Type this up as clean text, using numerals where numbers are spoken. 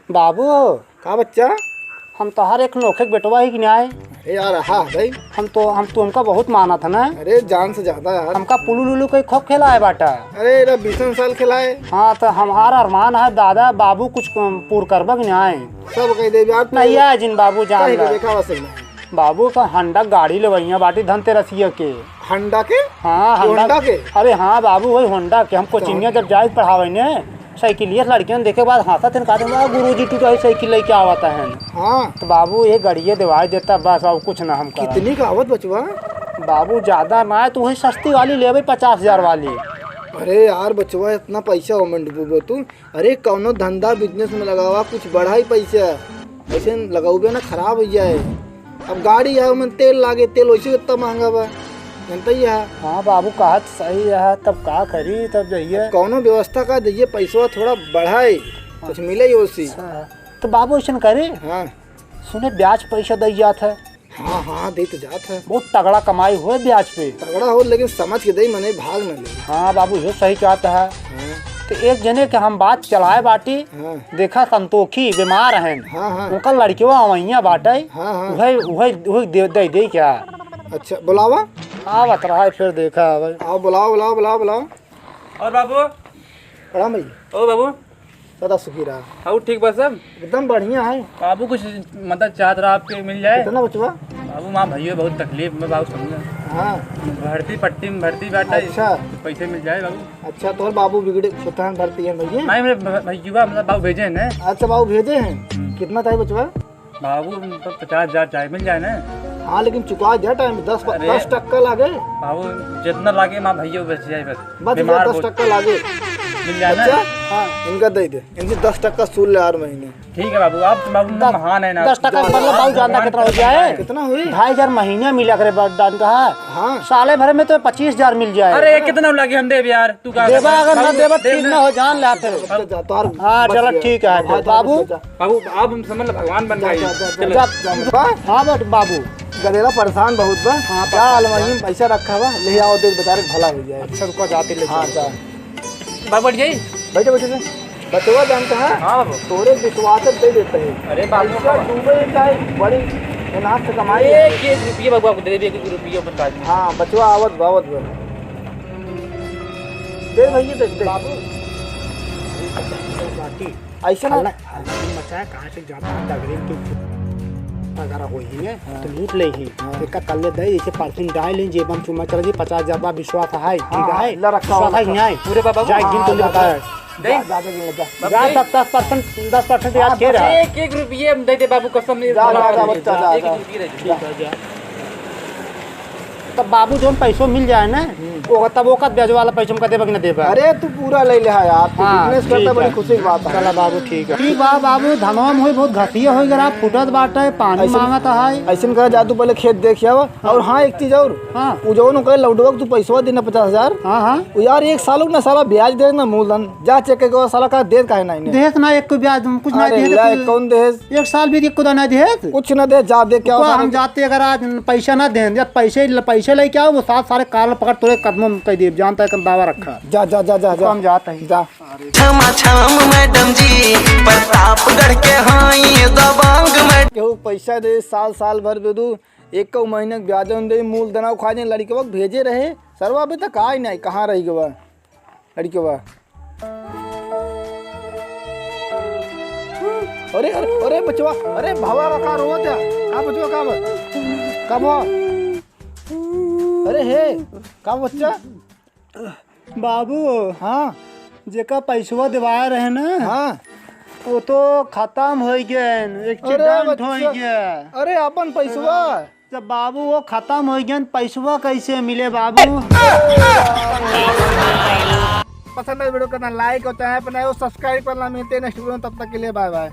बाबू का बच्चा? हम तो हर एक नोखे के बेटवा ही कि नहीं आए। अरे यार हाँ भाई, हम तुमका बहुत माना था ना। अरे जान से ज्यादा यार। हमका पुलू लुलू कोई खूब खेला है बाटा। अरे 20 साल खिलाए। हाँ तो हमारा अरमान है दादा बाबू कुछ पूर करबा कि नहीं आए। सब कह दे यार नहीं आए जिन बाबू जान ला। देखा वैसे बाबू का हंडा गाड़ी लेवैया बाटी धनतेरसिया के। हंडा के? हाँ होंडा के? अरे हाँ बाबू वही होंडा के। हम कोचिंग जब जाए पढ़ावे ने साइकिलिया लड़कियों देखे बाद हंसा थे कहा गुरुजी तू तो साइकिल लेके आवता है। हाँ तो बाबू ये गड़िए दिवाई देता बस और कुछ ना। हम कितनी का आवत बचवा? बाबू ज्यादा ना है तो वही सस्ती वाली ले 50,000 वाली। अरे यार बचवा इतना पैसा हो मन डूबो तू। अरे कौनो धंधा बिजनेस में लगावा कुछ बढ़ा ही पैसा। ऐसे लगाओगे ना खराब हो जाए। अब गाड़ी है में तेल लागे, तेल वैसे इतना महंगा बा जानता ही है। हाँ बाबू कहत सही है तब का करी तब जाइए कौनो व्यवस्था का दीजिए पैसा थोड़ा बढ़ाए कुछ मिले ही उसी। तो बाबू ऐसा करे। हाँ सुने ब्याज पैसा दे जाता है। हाँ हाँ दे तो जाता है। बहुत तगड़ा कमाई हुए ब्याज पे। तगड़ा हो लेकिन समझ के दे मने भाग न ले। हाँ बाबू ये सही चाहता है। हाँ तो एक जने के हम बात चलाए बाटी। हाँ देखा संतोखी बीमार है। हाँ हाँ उनका लड़कियों आवैया बाटे। हाँ हाँ वही दे क्या। अच्छा बुलावा आवत रहा है फिर देखा भाई। आओ बुलाओ बुलाओ बुलाओ बुलाओ। और बाबू? प्रणाम भाई। ओ बाबू सदा सुखी रहा। हाँ ठीक बस सब एकदम बढ़िया है। बाबू कुछ मदद चाहत रहा आपके मिल जाए। कितना बचवा? बाबू माँ भैया बहुत तकलीफ में बाबू समझे। हाँ भर्ती पट्टी में भर्ती बैठा। अच्छा पैसे मिल जाए बाबू। अच्छा तो बाबू बिगड़े सुल्तान भर्ती है भैया? नहीं मेरे भैया मतलब बाबू भेजे हैं ना। अच्छा बाबू भेजे हैं। कितना था बचवा? बाबू तो 50,000 चाहे मिल जाए ना। हाँ लेकिन चुका जा टाइम 10% लागे। बाबू जितना लागे माँ भैया बच जाए बस। बीमार 10% लागे मिल जाए ना। हाँ इनका दे दे। इनसे 10% सूल ले हर महीने। ठीक है बाबू आप बाबू महान है ना। 10% मतलब बाबू जानता कितना हो जाए? कितना हुई? 2,500 महीने मिला करे डाल रहा है। हाँ साले भर में तो 25,000 मिल जाए। अरे कितना लगे हम देव यार तू का देवा अगर न देवा ठीक ना हो जान ला फिर। हाँ चलो ठीक है बाबू। बाबू आप हम समझ भगवान बन गए। हाँ बट बाबू गधेला परेशान बहुत बा। हाँ क्या अलमारी में पैसा रखा हुआ ले आओ दे बेचारे भला हो जाए। अच्छा रुको जाते ले। हाँ जा बाबू बढ़ जाइए। बैठे बैठे बचवा जानता है। हाँ बाबू तोरे विश्वास दे देते हैं। अरे बाबू पैसा डूबे चाहे बड़ी मेहनत से कमाई। एक रुपये बाबू आपको दे दे। 1 रुपये बता दी। हाँ बचवा आवत बावत बा दे भैया दे बाबू ऐसा ना मचाया कहाँ से जाता है डगरी तो अगर हो ही है तो लूट ले ही। एक कल ले दे जैसे परफ्यूम डाल ले जेब हम चुमा चल जी 50,000 बा विश्वास है ठीक है ला रखा हुआ विश्वास है न्याय पूरे बाबू जाए गिन तो लेता है जा 10% याद के रहा। 1 रुपये दे दे बाबू कसम। तब बाबू जो पैसों मिल जाए ना वो तब वो का ब्याज वाला पैसा का देबा कि ना देबा। अरे तू पूरा ले ले यार। तू हाँ, बिजनेस करता ठीक बड़ी है। खुशी की बात है। चला बाबू ठीक है। ठीक बा बाबू धनवा में होई बहुत घटिया होई गरा फुटत बाटे पानी मांगत है। ऐसे कहा जा तू पहले खेत देख आवा। और हाँ एक चीज और हाँ वो जो न कहे लौटवा तू पैसा देना 50,000। हाँ हाँ वो यार एक साल ना साला ब्याज दे ना मूलधन जा चेक के साला का दे काहे नहीं। देख ना एक को ब्याज कुछ ना अरे दे ला कौन देस एक साल भी को ना दे कुछ ना दे जा दे क्या तो हम जाते अगर आज पैसा ना दें या पैसे लेके आओ वो सारे काल पकड़ तोरे कदमों में कह दे जानता है कम दावा रखा। जा जा जा जा जा हम जाते हैं जा। क्षमा छाम मैडम जी प्रतापगढ़ के हाई दबंग में केहू पैसा दे साल साल भर दे दू। एक महीने ब्याज दे मूलधन खा दे लड़के वक्त भेजे रहे सरवा अभी तक आई नहीं कहाँ रही गवा लड़के बा। अरे अरे अरे बचवा अरे भवा का रोत है का बचवा का बा अरे हे का बच्चा बाबू हाँ जेका पैसवा दिवाए रहे ना हाँ वो तो खत्म हो गया एक्सीडेंट हो गया। अरे अपन पैसवा जब बाबू वो खत्म हो गया पैसवा कैसे मिले बाबू। पसंद है वीडियो करना लाइक और चैनल पर नए हो सब्सक्राइब करना। मिलते हैं नेक्स्ट वीडियो में तब तक के लिए बाय बाय।